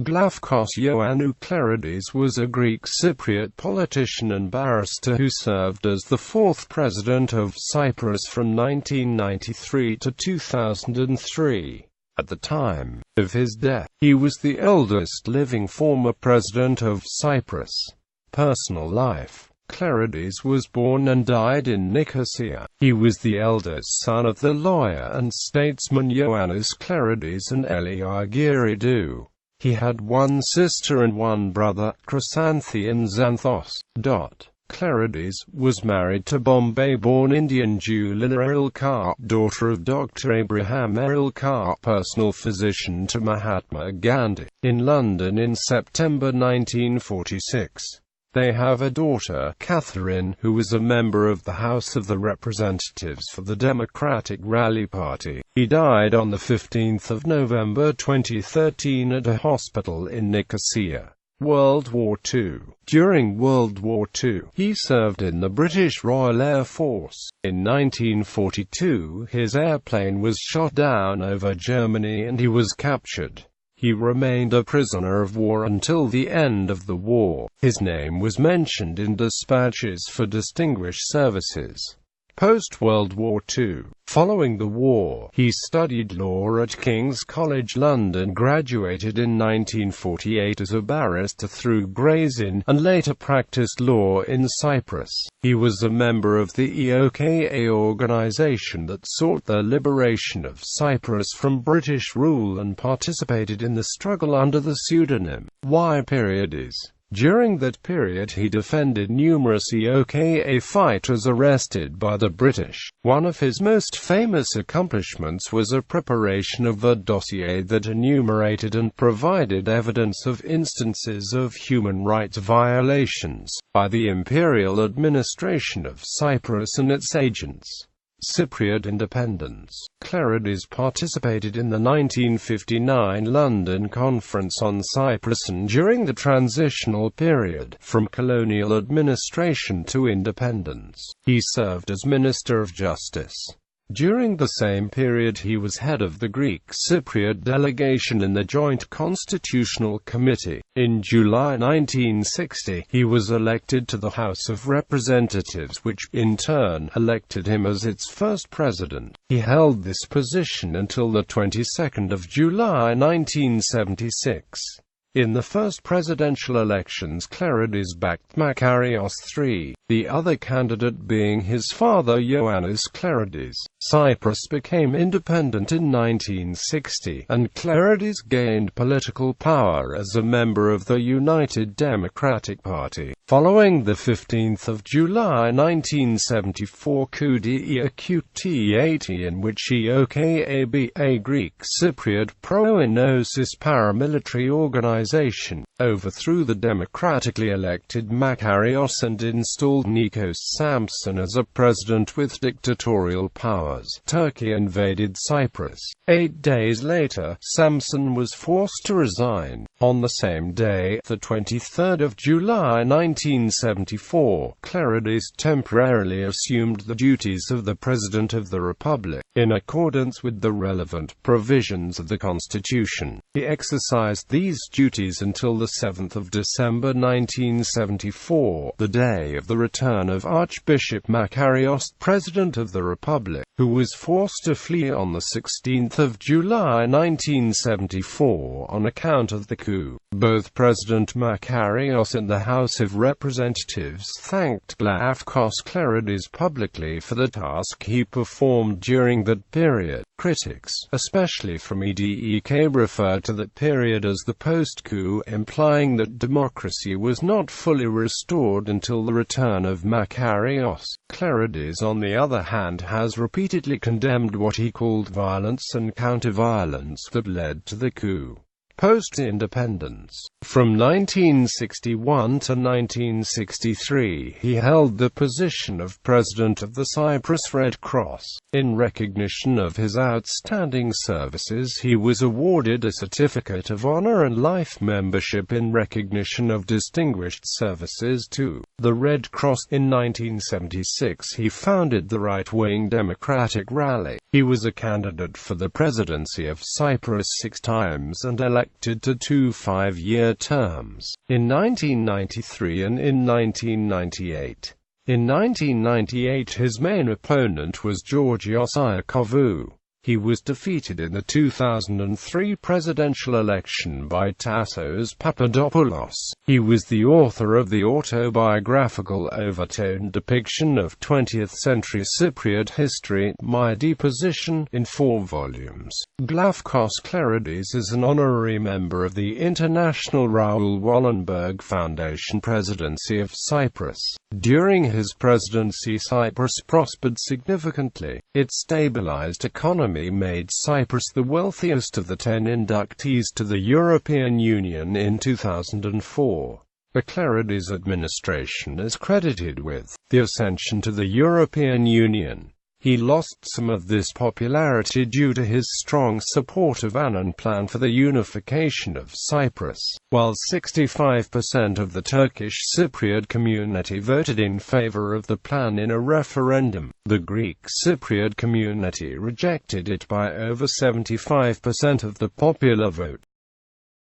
Glafcos Ioannou Clerides was a Greek Cypriot politician and barrister who served as the fourth President of Cyprus from 1993 to 2003. At the time of his death, he was the eldest living former President of Cyprus. Personal life: Clerides was born and died in Nicosia. He was the eldest son of the lawyer and statesman Ioannou Clerides and Eliagiridou. He had one sister and one brother, Chrysanthi Xanthos. Clerides was married to Bombay-born Indian Jew Lina Ilkar, daughter of Dr. Abraham Ilkar, personal physician to Mahatma Gandhi, in London in September 1946. They have a daughter, Catherine, who was a member of the House of the Representatives for the Democratic Rally Party. He died on 15 November 2013 at a hospital in Nicosia. World War II. During World War II, he served in the British Royal Air Force. In 1942, his airplane was shot down over Germany and he was captured. He remained a prisoner of war until the end of the war. His name was mentioned in dispatches for distinguished services. Post-World War II. Following the war, he studied law at King's College London, graduated in 1948 as a barrister through Gray's Inn, and later practiced law in Cyprus. He was a member of the EOKA organisation that sought the liberation of Cyprus from British rule and participated in the struggle under the pseudonym Y. During that period he defended numerous EOKA fighters arrested by the British. One of his most famous accomplishments was a preparation of a dossier that enumerated and provided evidence of instances of human rights violations by the imperial administration of Cyprus and its agents. Cypriot independence. Clerides participated in the 1959 London Conference on Cyprus and during the transitional period, from colonial administration to independence, he served as Minister of Justice. During the same period he was head of the Greek Cypriot delegation in the Joint Constitutional Committee. In July 1960, he was elected to the House of Representatives, which, in turn, elected him as its first president. He held this position until the 22nd of July 1976. In the first presidential elections, Clerides backed Makarios III, the other candidate being his father Ioannou Clerides. Cyprus became independent in 1960, and Clerides gained political power as a member of the United Democratic Party. Following the 15th of July 1974 coup d'état in which EOKAB, a Greek Cypriot pro-Enosis paramilitary organization, overthrew the democratically elected Makarios and installed Nikos Samson as a president with dictatorial powers. Turkey invaded Cyprus. 8 days later, Samson was forced to resign. On the same day, the 23rd of July 1974, Clerides temporarily assumed the duties of the President of the Republic, in accordance with the relevant provisions of the Constitution. He exercised these duties until the 7th of December 1974, the day of the return of Archbishop Makarios, President of the Republic, who was forced to flee on the 16th of July 1974 on account of the coup. Both President Makarios and the House of Representatives thanked Glafcos Clerides publicly for the task he performed during that period. Critics, especially from EDEK, refer to that period as the post-coup, implying that democracy was not fully restored until the return of Makarios. Clerides, on the other hand, has repeatedly condemned what he called violence and counter-violence that led to the coup. Post-independence. From 1961 to 1963, he held the position of President of the Cyprus Red Cross. In recognition of his outstanding services, he was awarded a Certificate of Honor and life membership in recognition of distinguished services to the Red Cross. In 1976, he founded the right-wing Democratic Rally. He was a candidate for the presidency of Cyprus 6 times and elected elected to 2 5-year terms, in 1993 and in 1998. In 1998 his main opponent was Georgios Iakovou. He was defeated in the 2003 presidential election by Tassos Papadopoulos. He was the author of the autobiographical overtone depiction of 20th-century Cypriot history, My Deposition, in 4 volumes. Glafcos Clerides is an honorary member of the International Raoul Wallenberg Foundation Presidency of Cyprus. During his presidency, Cyprus prospered significantly. Its stabilized economy made Cyprus the wealthiest of the 10 inductees to the European Union in 2004. The Clerides administration is credited with the ascension to the European Union. He lost some of this popularity due to his strong support of Annan plan for the unification of Cyprus. While 65% of the Turkish Cypriot community voted in favor of the plan in a referendum, the Greek Cypriot community rejected it by over 75% of the popular vote.